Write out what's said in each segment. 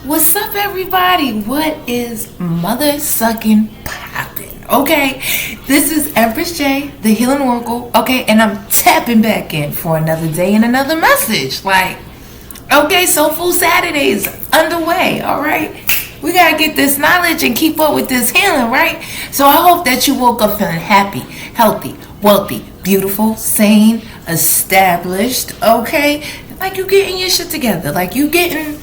What's up, everybody? What is mother sucking poppin'? Okay, this is Empress J, the Healing Oracle. Okay, and I'm tapping back in for another day and another message. Okay, Soulful Saturdays underway. All right, we gotta get this knowledge and keep up with this healing, right? So I hope that you woke up feeling happy, healthy, wealthy, beautiful, sane, established. Okay, like you getting your shit together, like you getting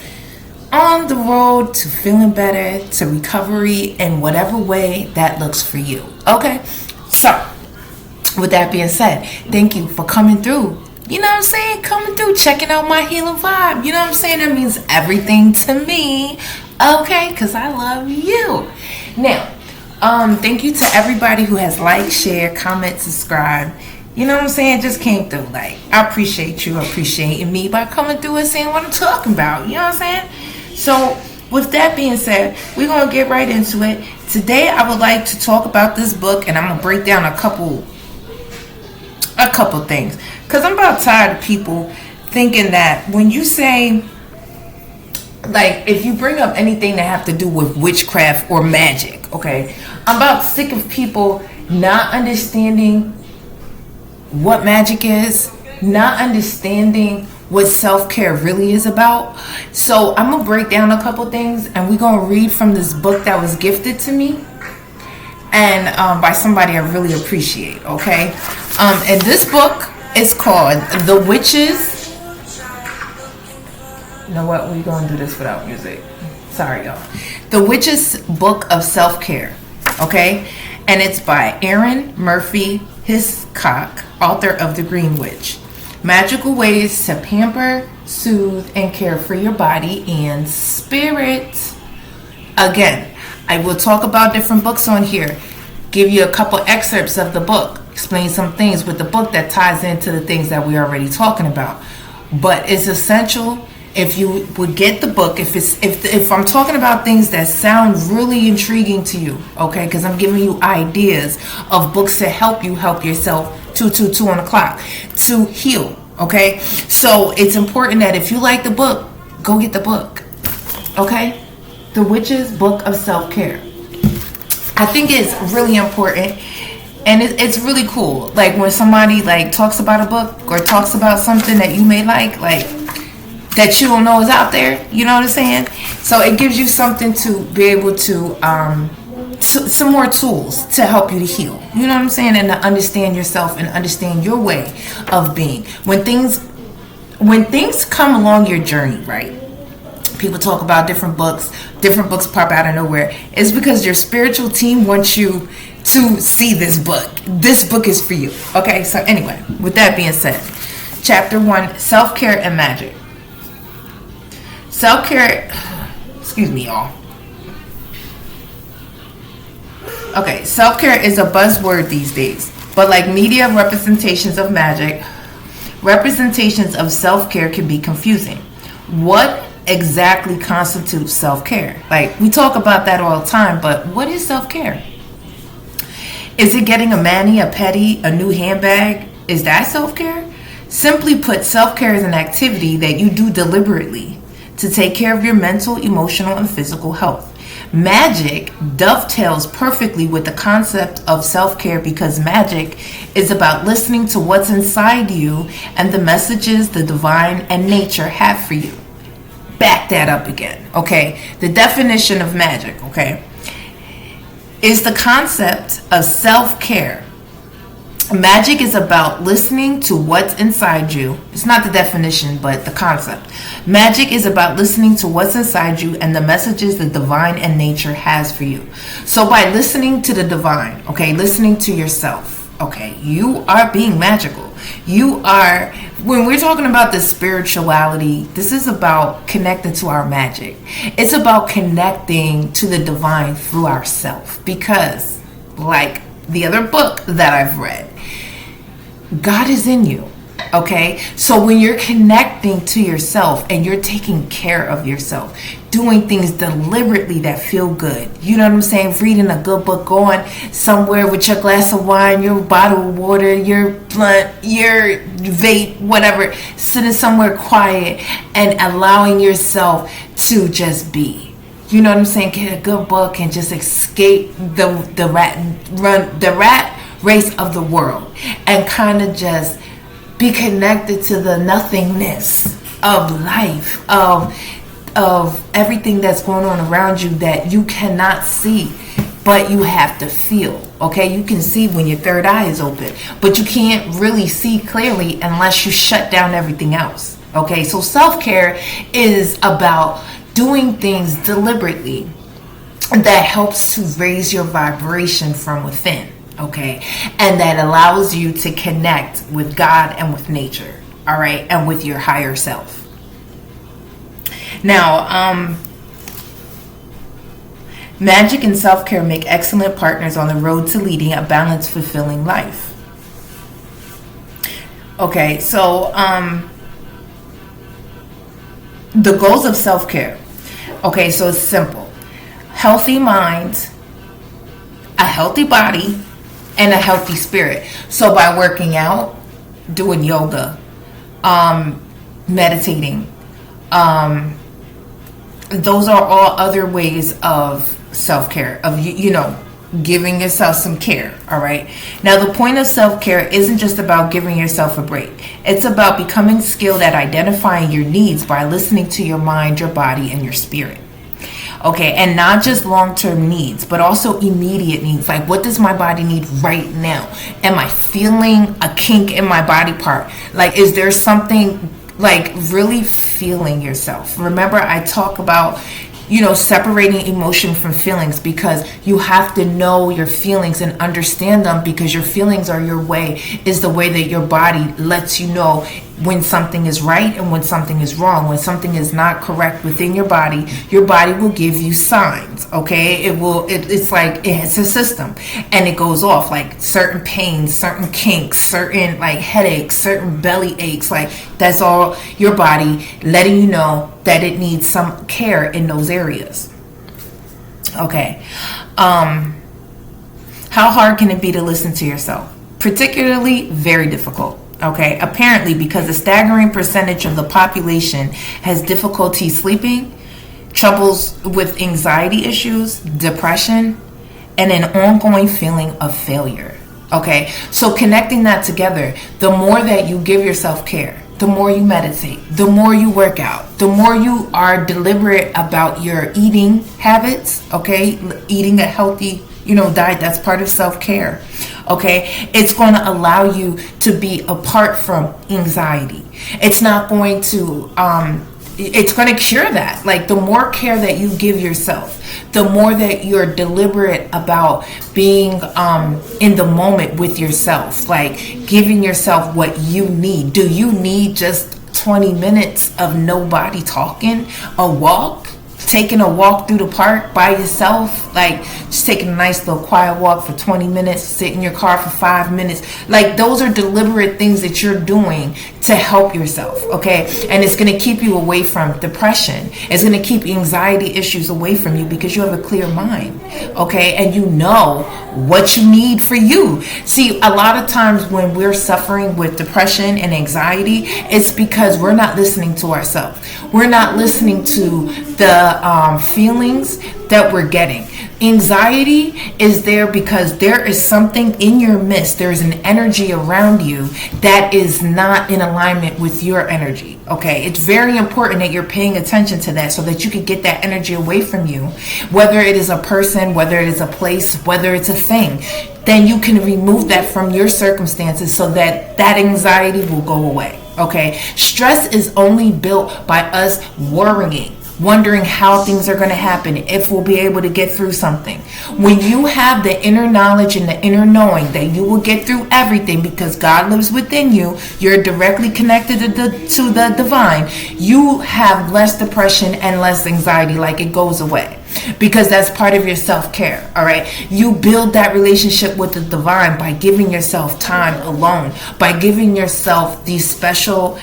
on the road to feeling better, to recovery in whatever way that looks for you. Okay, so with that being said, thank you for coming through. You know what I'm saying? Coming through, checking out my healing vibe. You know what I'm saying? That means everything to me. Okay, because I love you. Now, thank you to everybody who has liked, shared, comment, subscribed. You know what I'm saying? It just came through. Like, I appreciate you appreciating me by coming through and saying what I'm talking about. You know what I'm saying? So, with that being said, we're going to get right into it. Today, I would like to talk about this book, and I'm going to break down a couple things. Because I'm about tired of people thinking that when you say, like, if you bring up anything that have to do with witchcraft or magic, okay? I'm about sick of people not understanding what magic is, not understanding what self-care really is about. So I'm gonna break down a couple things, and we're gonna read from this book that was gifted to me, and by somebody I really appreciate. Okay, and this book is called The Witches. You know what? We're gonna do this without music. Sorry, y'all. The Witches Book of Self-Care. Okay, and it's by Erin Murphy Hiscock, author of The Green Witch. Magical ways to pamper, soothe, and care for your body and spirit. Again, I will talk about different books on here, give you a couple excerpts of the book, explain some things with the book that ties into the things that we're already talking about. But it's essential if you would get the book, if I'm talking about things that sound really intriguing to you, okay, because I'm giving you ideas of books to help you help yourself 2 on the clock to heal. Okay, so it's important that if you like the book, go get the book. Okay, The Witch's Book of Self-Care. I think it's really important, and it's really cool. Like when somebody like talks about a book or talks about something that you may like that you don't know is out there. You know what I'm saying? So it gives you something to be able to some more tools to help you to heal. You know what I'm saying? And to understand yourself and understand your way of being. When things come along your journey, right? People talk about different books pop out of nowhere. It's because your spiritual team wants you to see this book. This book is for you. Okay, so anyway, with that being said, Chapter 1, Self-Care and Magic. Self-care, excuse me, y'all. Okay, self-care is a buzzword these days, but like media representations of magic, representations of self-care can be confusing. What exactly constitutes self-care? Like, we talk about that all the time, but what is self-care? Is it getting a mani, a pedi, a new handbag? Is that self-care? Simply put, self-care is an activity that you do deliberately to take care of your mental, emotional, and physical health. Magic dovetails perfectly with the concept of self-care because magic is about listening to what's inside you and the messages the divine and nature have for you. Back that up again, okay? The definition of magic, okay, is the concept of self-care. Magic is about listening to what's inside you. It's not the definition, but the concept. Magic is about listening to what's inside you and the messages the divine and nature has for you. So by listening to the divine, okay, listening to yourself, okay, you are being magical. You are, when we're talking about the spirituality, this is about connecting to our magic. It's about connecting to the divine through ourself. Because, like the other book that I've read, God is in you. Okay, so when you're connecting to yourself and you're taking care of yourself, doing things deliberately that feel good, you know what I'm saying? Reading a good book, going somewhere with your glass of wine, your bottle of water, your blunt, your vape, whatever, sitting somewhere quiet and allowing yourself to just be. You know what I'm saying? Get a good book and just escape the rat race of the world and kind of just be connected to the nothingness of life, of everything that's going on around you that you cannot see, but you have to feel. Okay, you can see when your third eye is open, but you can't really see clearly unless you shut down everything else. Okay, so self-care is about doing things deliberately that helps to raise your vibration from within. Okay, and that allows you to connect with God and with nature, all right, and with your higher self. Now, magic and self-care make excellent partners on the road to leading a balanced, fulfilling life. Okay, so the goals of self-care. Okay, so it's simple: healthy mind, a healthy body, and a healthy spirit. So by working out, doing yoga, meditating, those are all other ways of self-care, of giving yourself some care. All right, now the point of self-care isn't just about giving yourself a break. It's about becoming skilled at identifying your needs by listening to your mind, your body, and your spirit. Okay, and not just long-term needs, but also immediate needs. Like, what does my body need right now? Am I feeling a kink in my body part? Like, is there something, like, really feeling yourself? Remember, I talk about, separating emotion from feelings, because you have to know your feelings and understand them, because your feelings are is the way that your body lets you know when something is right and when something is wrong. When something is not correct within your body will give you signs. Okay, it's like it's a system, and it goes off, like certain pains, certain kinks, certain like headaches, certain belly aches. Like, that's all your body letting you know that it needs some care in those areas. Okay, how hard can it be to listen to yourself? Particularly very difficult. Okay, apparently, because a staggering percentage of the population has difficulty sleeping, troubles with anxiety issues, depression, and an ongoing feeling of failure. Okay, so connecting that together, the more that you give yourself care, the more you meditate, the more you work out, the more you are deliberate about your eating habits. Okay, eating a healthy diet, that's part of self-care. Okay, it's going to allow you to be apart from anxiety. It's not going to it's going to cure that. Like, the more care that you give yourself, the more that you're deliberate about being in the moment with yourself, like giving yourself what you need. Do you need just 20 minutes of nobody talking, a walk? Taking a walk through the park by yourself, like just taking a nice little quiet walk for 20 minutes, sit in your car for 5 minutes. Like, those are deliberate things that you're doing to help yourself. Okay, and it's going to keep you away from depression. It's going to keep anxiety issues away from you, because you have a clear mind. Okay, and you know what you need for you. See, a lot of times when we're suffering with depression and anxiety, it's because we're not listening to ourselves. We're not listening to the feelings that we're getting. Anxiety is there because there is something in your midst. There is an energy around you that is not in alignment with your energy. Okay, it's very important that you're paying attention to that, so that you can get that energy away from you. Whether it is a person, whether it is a place, whether it's a thing, then you can remove that from your circumstances so that that anxiety will go away. Okay, stress is only built by us worrying, wondering how things are going to happen, if we'll be able to get through something. When you have the inner knowledge and the inner knowing that you will get through everything because God lives within you, you're directly connected to the divine, you have less depression and less anxiety. Like, it goes away. because that's part of your self-care. All right, you build that relationship with the divine by giving yourself time alone, by giving yourself these special,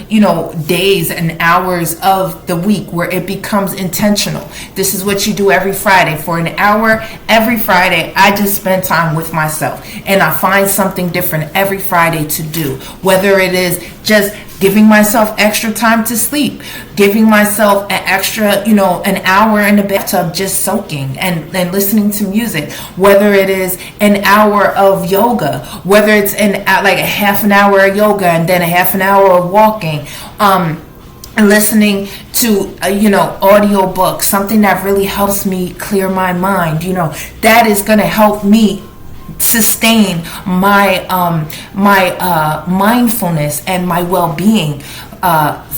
days and hours of the week where it becomes intentional. This is what you do every Friday. For an hour every Friday, I just spend time with myself, and I find something different every Friday to do, whether it is just giving myself extra time to sleep, giving myself an extra, an hour in the bathtub just soaking and listening to music, whether it is an hour of yoga, whether it's like a half an hour of yoga and then a half an hour of walking, and listening to audio books, something that really helps me clear my mind. That is going to help me sustain my mindfulness and my well-being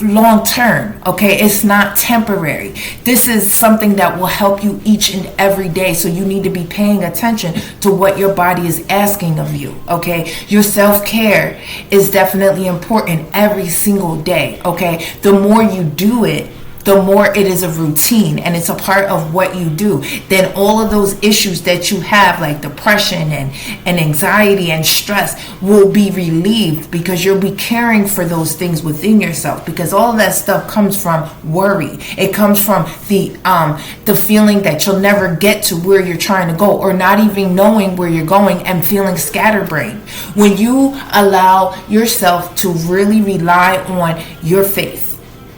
long term. Okay, it's not temporary. This is something that will help you each and every day, so you need to be paying attention to what your body is asking of you. Okay, your self-care is definitely important every single day. Okay, the more you do it, the more it is a routine and it's a part of what you do, then all of those issues that you have, like depression and anxiety and stress, will be relieved, because you'll be caring for those things within yourself, because all of that stuff comes from worry. It comes from the feeling that you'll never get to where you're trying to go, or not even knowing where you're going and feeling scatterbrained. When you allow yourself to really rely on your faith,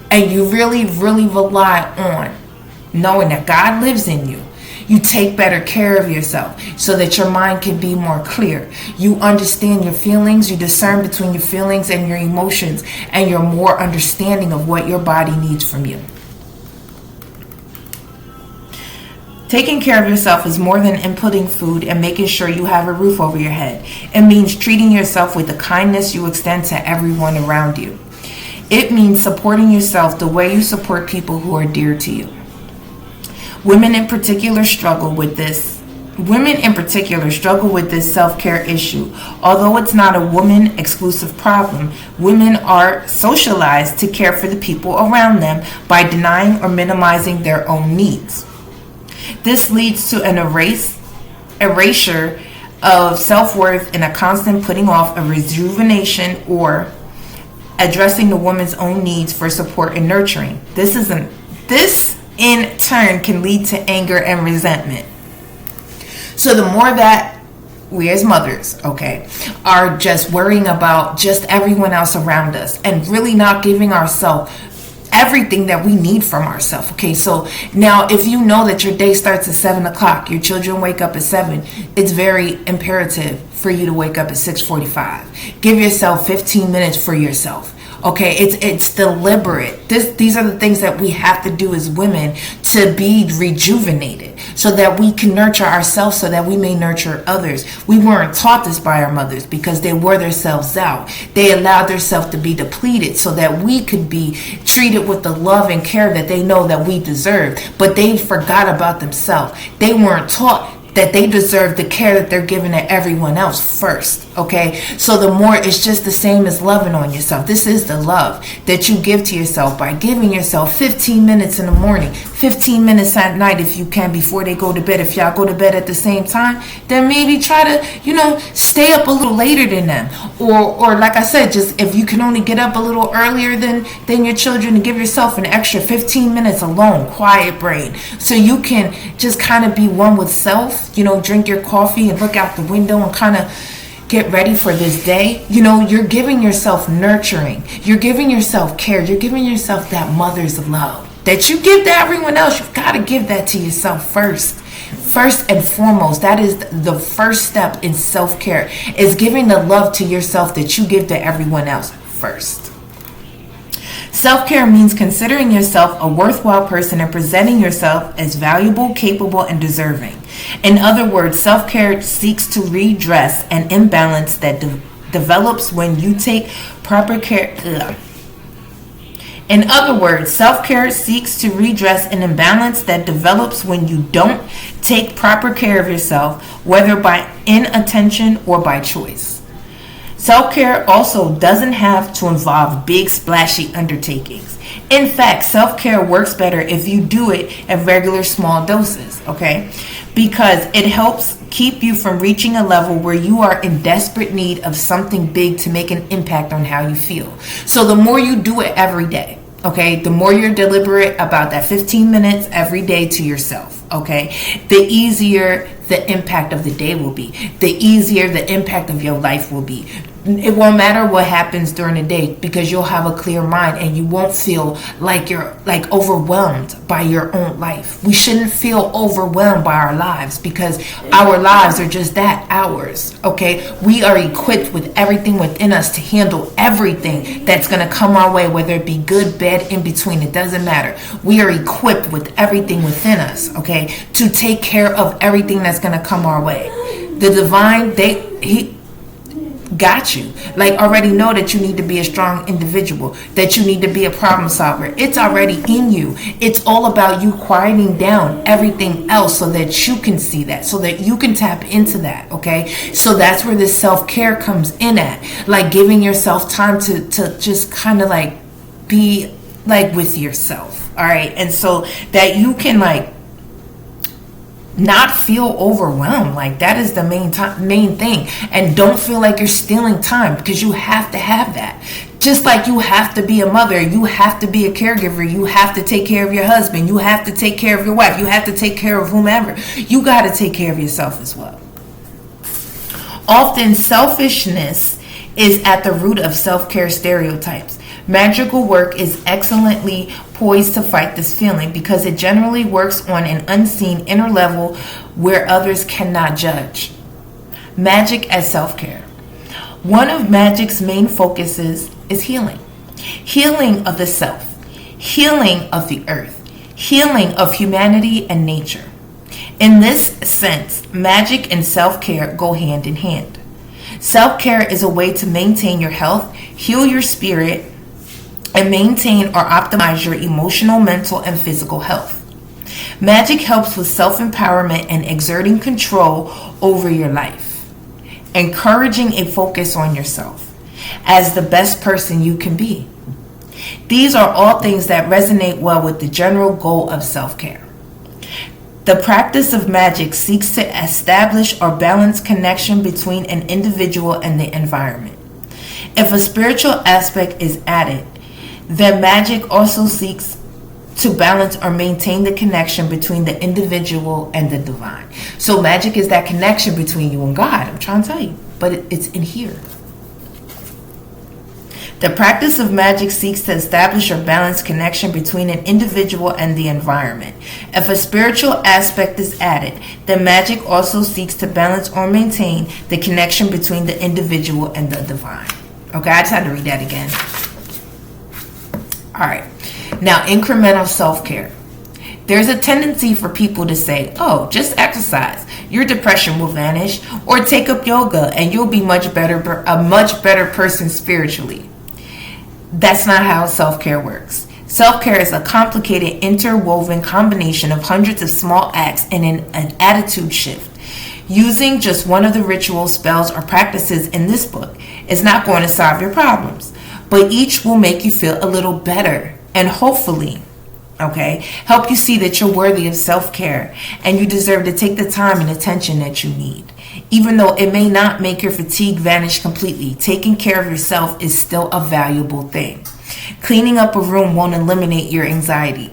and you really, really rely on knowing that God lives in you, you take better care of yourself so that your mind can be more clear. You understand your feelings, you discern between your feelings and your emotions, and you're more understanding of what your body needs from you. Taking care of yourself is more than inputting food and making sure you have a roof over your head. It means treating yourself with the kindness you extend to everyone around you. It means supporting yourself the way you support people who are dear to you. Women in particular struggle with this self-care issue. Although it's not a woman-exclusive problem, women are socialized to care for the people around them by denying or minimizing their own needs. This leads to an erasure of self-worth and a constant putting off of rejuvenation or addressing the woman's own needs for support and nurturing. This in turn can lead to anger and resentment. So the more that we as mothers, are just worrying about just everyone else around us and really not giving ourselves everything that we need from ourselves. Okay, so now if you know that your day starts at 7 o'clock, your children wake up at 7, it's very imperative for you to wake up at 6:45. Give yourself 15 minutes for yourself. Okay, it's deliberate. These are the things that we have to do as women to be rejuvenated, so that we can nurture ourselves, so that we may nurture others. We weren't taught this by our mothers because they wore themselves out. They allowed themselves to be depleted so that we could be treated with the love and care that they know that we deserve. But they forgot about themselves. They weren't taught that they deserve the care that they're giving to everyone else first. Okay, so the more, it's just the same as loving on yourself. This is the love that you give to yourself by giving yourself 15 minutes in the morning, 15 minutes at night if you can, before they go to bed. If y'all go to bed at the same time, then maybe try to stay up a little later than them, or like I said, just if you can only get up a little earlier than your children, to give yourself an extra 15 minutes alone, quiet brain, so you can just kind of be one with self. Drink your coffee and look out the window and kind of get ready for this day. You're giving yourself nurturing. You're giving yourself care. You're giving yourself that mother's love that you give to everyone else. You've got to give that to yourself first. First and foremost, that is the first step in self-care, is giving the love to yourself that you give to everyone else first. Self-care means considering yourself a worthwhile person and presenting yourself as valuable, capable, and deserving. In other words, self-care seeks to redress an imbalance that develops when you take proper care. In other words, self-care seeks to redress an imbalance that develops when you don't take proper care of yourself, whether by inattention or by choice. Self-care also doesn't have to involve big splashy undertakings. In fact, self-care works better if you do it at regular small doses, okay? Because it helps keep you from reaching a level where you are in desperate need of something big to make an impact on how you feel. So the more you do it every day, okay, the more you're deliberate about that 15 minutes every day to yourself, okay, the easier the impact of the day will be. The easier the impact of your life will be. It won't matter what happens during the day because you'll have a clear mind and you won't feel like you're like overwhelmed by your own life. We shouldn't feel overwhelmed by our lives because our lives are just that, ours, okay? We are equipped with everything within us to handle everything that's going to come our way, whether it be good, bad, in between, it doesn't matter. We are equipped with everything within us, okay, to take care of everything that's going to come our way. The divine, he got you. Like, already know that you need to be a strong individual, that you need to be a problem solver. It's already in you. It's all about you quieting down everything else so that you can see that, so that you can tap into that, okay? So that's where this self-care comes in at, like giving yourself time to just kind of like be like with yourself, all right? And so that you can like not feel overwhelmed. Like, that is the main thing. And don't feel like you're stealing time, because you have to have that. Just like you have to be a mother, you have to be a caregiver, you have to take care of your husband, you have to take care of your wife, you have to take care of whomever. You got to take care of yourself as well. Often selfishness is at the root of self-care stereotypes. Magical work is excellently poised to fight this feeling because it generally works on an unseen inner level where others cannot judge. Magic as self-care. One of magic's main focuses is healing. Healing of the self. Healing of the earth. Healing of humanity and nature. In this sense, magic and self-care go hand in hand. Self-care is a way to maintain your health, heal your spirit, and maintain or optimize your emotional, mental, and physical health. Magic helps with self-empowerment and exerting control over your life, encouraging a focus on yourself as the best person you can be. These are all things that resonate well with the general goal of self-care. The practice of magic seeks to establish or balance connection between an individual and the environment. If a spiritual aspect is added, then magic also seeks to balance or maintain the connection between the individual and the divine. So magic is that connection between you and God. I'm trying to tell you, but it's in here. The practice of magic seeks to establish or balance connection between an individual and the environment. If a spiritual aspect is added, then magic also seeks to balance or maintain the connection between the individual and the divine. Okay, I just had to read that again. All right. Now, incremental self-care. There's a tendency for people to say, oh, just exercise, your depression will vanish, or take up yoga and you'll be a much better person spiritually. That's not how self-care works. Self-care is a complicated, interwoven combination of hundreds of small acts and an attitude shift. Using just one of the rituals, spells, or practices in this book is not going to solve your problems, but each will make you feel a little better and hopefully, okay, help you see that you're worthy of self-care and you deserve to take the time and attention that you need. Even though it may not make your fatigue vanish completely, taking care of yourself is still a valuable thing. Cleaning up a room won't eliminate your anxiety,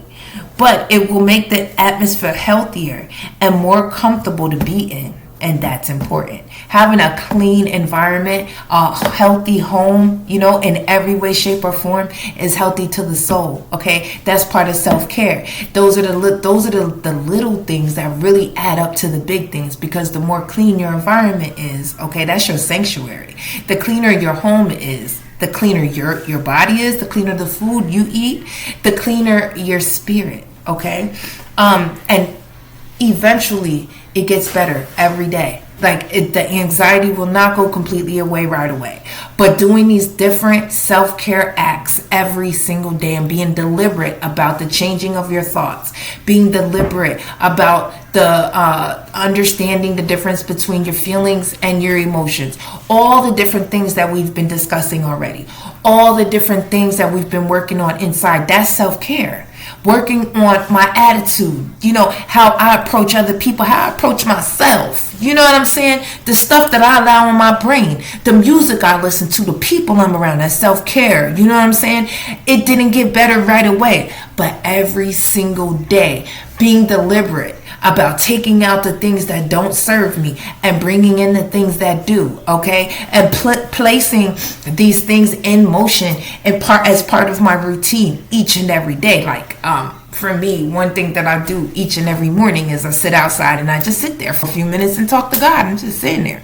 but it will make the atmosphere healthier and more comfortable to be in. And that's important. Having a clean environment, a healthy home, in every way, shape, or form is healthy to the soul. Okay, that's part of self-care. Those are the little things that really add up to the big things. Because the more clean your environment is, okay, that's your sanctuary. The cleaner your home is, the cleaner your body is, the cleaner the food you eat, the cleaner your spirit. Okay, and eventually it gets better every day. The anxiety will not go completely away right away. But doing these different self-care acts every single day and being deliberate about the changing of your thoughts, being deliberate about the understanding the difference between your feelings and your emotions, all the different things that we've been discussing already, all the different things that we've been working on inside, that's self-care. Working on my attitude, how I approach other people, how I approach myself, you know what I'm saying? The stuff that I allow in my brain, the music I listen to, the people I'm around, that's self-care, you know what I'm saying? It didn't get better right away, but every single day, being deliberate about taking out the things that don't serve me and bringing in the things that do, okay? And placing these things in motion as part of my routine each and every day. For me, one thing that I do each and every morning is I sit outside and I just sit there for a few minutes and talk to God. I'm just sitting there,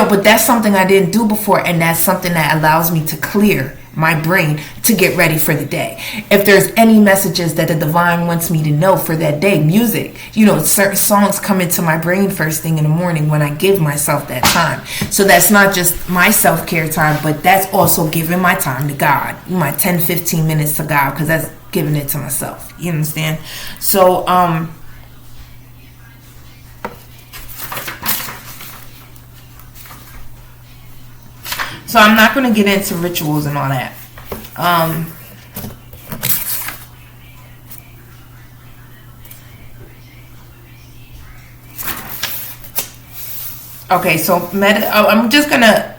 but that's something I didn't do before, and that's something that allows me to clear my brain to get ready for the day. If there's any messages that the divine wants me to know for that day, music, certain songs come into my brain first thing in the morning when I give myself that time. So that's not just my self-care time, but that's also giving my time to God, my 10-15 minutes to God, because that's giving it to myself. You understand? So I'm not going to get into rituals and all that. Okay, so I'm just going to...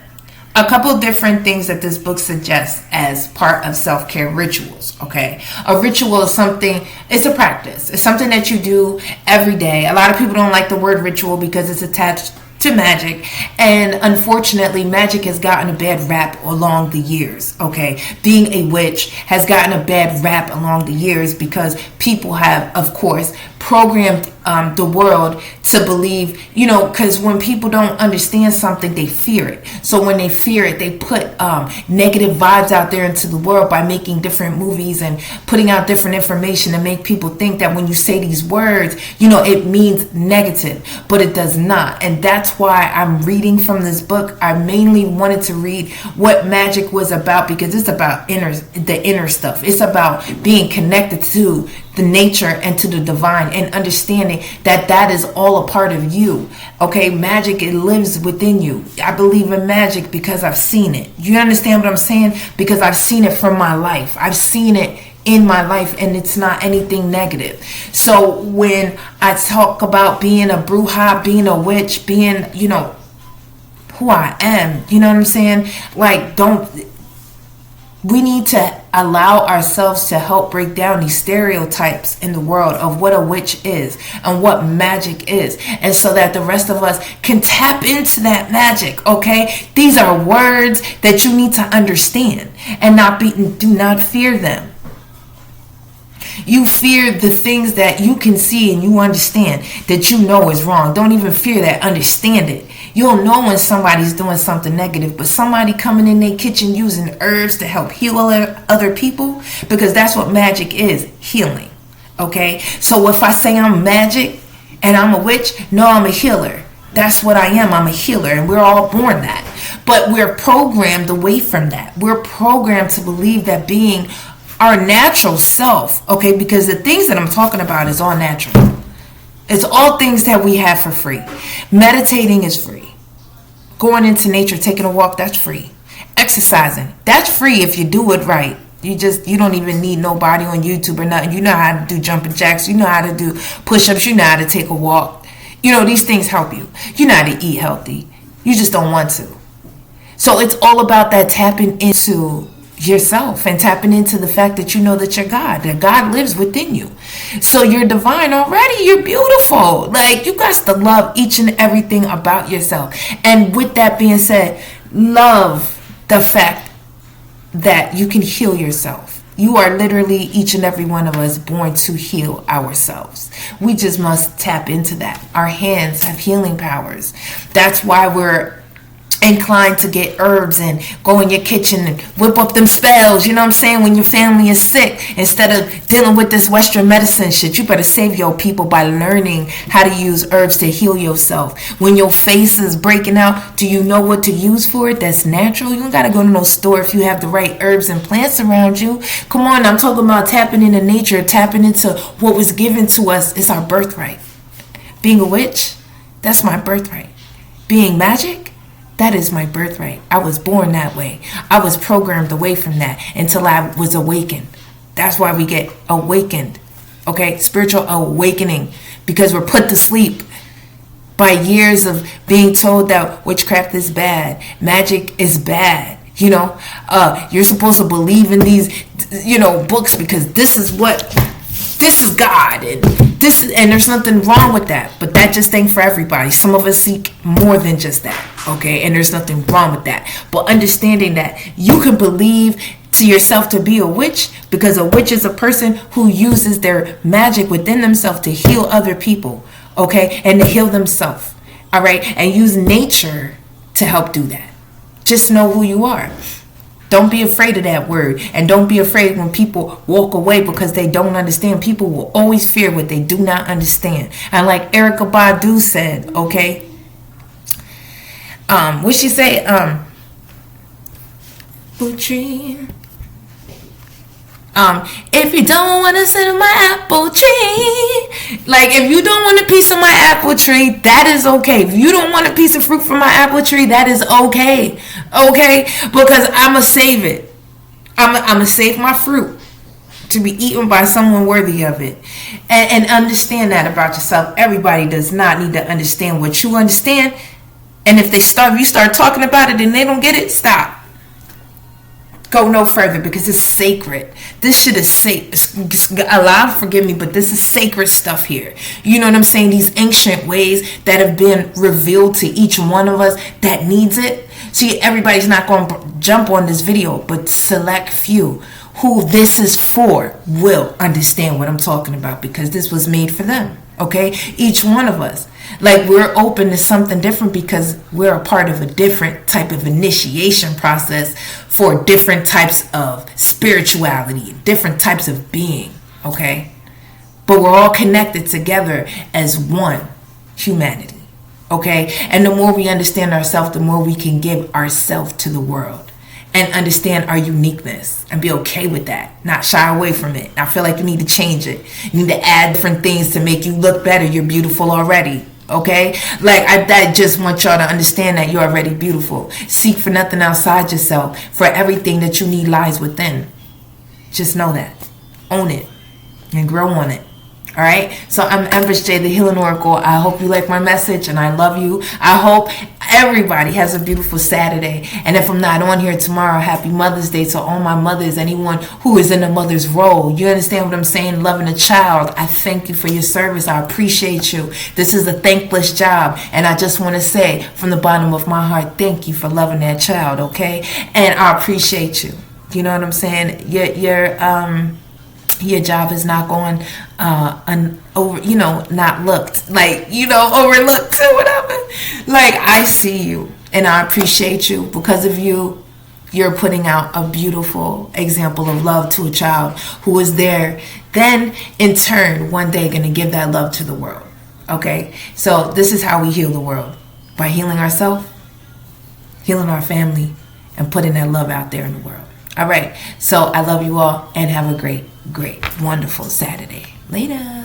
A couple different things that this book suggests as part of self-care rituals, okay? A ritual is something, it's a practice. It's something that you do every day. A lot of people don't like the word ritual because it's attached to magic, and unfortunately magic has gotten a bad rap along the years, okay? Being a witch has gotten a bad rap along the years because people have, of course, programmed the world to believe, because when people don't understand something, they fear it. So when they fear it, they put negative vibes out there into the world by making different movies and putting out different information to make people think that when you say these words, it means negative, but it does not. And that's why I'm reading from this book. I mainly wanted to read what magic was about, because it's about the inner stuff. It's about being connected to the nature and to the divine, and understanding that is all a part of you, okay? Magic, it lives within you. I believe in magic because I've seen it. You understand what I'm saying? Because I've seen it from my life. I've seen it in my life, and it's not anything negative. So when I talk about being a bruja, being a witch, being, who I am, you know what I'm saying? We need to allow ourselves to help break down these stereotypes in the world of what a witch is and what magic is, and so that the rest of us can tap into that magic, okay? These are words that you need to understand and do not fear them. You fear the things that you can see and you understand that is wrong. Don't even fear that, understand it. You'll know when somebody's doing something negative, but somebody coming in their kitchen using herbs to help heal other people, because that's what magic is, healing, okay? So if I say I'm magic and I'm a witch, no, I'm a healer. That's what I am. I'm a healer, and we're all born that. But we're programmed away from that. We're programmed to believe that being our natural self, okay, because the things that I'm talking about is all natural. It's all things that we have for free. Meditating is free. Going into nature, taking a walk, that's free. Exercising, that's free if you do it right. You don't even need nobody on YouTube or nothing. You know how to do jumping jacks. You know how to do push-ups. You know how to take a walk. These things help you. You know how to eat healthy. You just don't want to. So it's all about that tapping into yourself and tapping into the fact that that you're God, that God lives within you. So you're divine already. You're beautiful. You got to love each and everything about yourself. And with that being said, love the fact that you can heal yourself. You are literally, each and every one of us, born to heal ourselves. We just must tap into that. Our hands have healing powers. That's why we're inclined to get herbs and go in your kitchen and whip up them spells, you know what I'm saying, when your family is sick, instead of dealing with this Western medicine shit. You better save your people by learning how to use herbs to heal yourself. When your face is breaking out, do you know what to use for it that's natural? You don't gotta go to no store if you have the right herbs and plants around you. Come on, I'm talking about tapping into nature, tapping into what was given to us. It's our birthright. Being a witch, that's my birthright. Being magic, that is my birthright. I was born that way. I was programmed away from that until I was awakened. That's why we get awakened. Okay? Spiritual awakening. Because we're put to sleep by years of being told that witchcraft is bad. Magic is bad. You know? You're supposed to believe in these, books because this is God. And there's nothing wrong with that, but that just ain't for everybody. Some of us seek more than just that, okay? And there's nothing wrong with that. But understanding that you can believe to yourself to be a witch, because a witch is a person who uses their magic within themselves to heal other people, okay? And to heal themselves, all right? And use nature to help do that. Just know who you are. Don't be afraid of that word. And don't be afraid when people walk away because they don't understand. People will always fear what they do not understand. And like Erykah Badu said, okay? What she say? Apple tree. If you don't want to sit in my apple tree, like if you don't want a piece of my apple tree, that is okay. If you don't want a piece of fruit from my apple tree, that is okay. Okay? Because I'ma save it. I'ma save my fruit to be eaten by someone worthy of it. And understand that about yourself. Everybody does not need to understand what you understand. And if you start talking about it and they don't get it, stop. Go no further, because it's sacred. This shit is sacred. Allah forgive me, but this is sacred stuff here. You know what I'm saying? These ancient ways that have been revealed to each one of us that needs it. See, everybody's not going to jump on this video, but select few who this is for will understand what I'm talking about, because this was made for them. Okay? Each one of us. Like, we're open to something different because we're a part of a different type of initiation process for different types of spirituality, different types of being. Okay? But we're all connected together as one humanity. Okay? And the more we understand ourselves, the more we can give ourselves to the world. And understand our uniqueness and be okay with that. Not shy away from it. I feel like you need to change it. You need to add different things to make you look better. You're beautiful already. Okay? Like, I just want y'all to understand that you're already beautiful. Seek for nothing outside yourself. For everything that you need lies within. Just know that. Own it. And grow on it. Alright? So I'm Empress J, the Healing Oracle. I hope you like my message and I love you. I hope everybody has a beautiful Saturday. And if I'm not on here tomorrow, happy Mother's Day to all my mothers, anyone who is in a mother's role. You understand what I'm saying? Loving a child. I thank you for your service. I appreciate you. This is a thankless job. And I just want to say from the bottom of my heart, thank you for loving that child, okay? And I appreciate you. You know what I'm saying? Your job is not going not looked, like, overlooked or whatever. Like, I see you and I appreciate you. Because of you, you're putting out a beautiful example of love to a child who is there, then in turn one day going to give that love to the world. Okay? So this is how we heal the world, by healing ourselves, healing our family, and putting that love out there in the world. All right, so I love you all and have a great, wonderful Saturday. Later.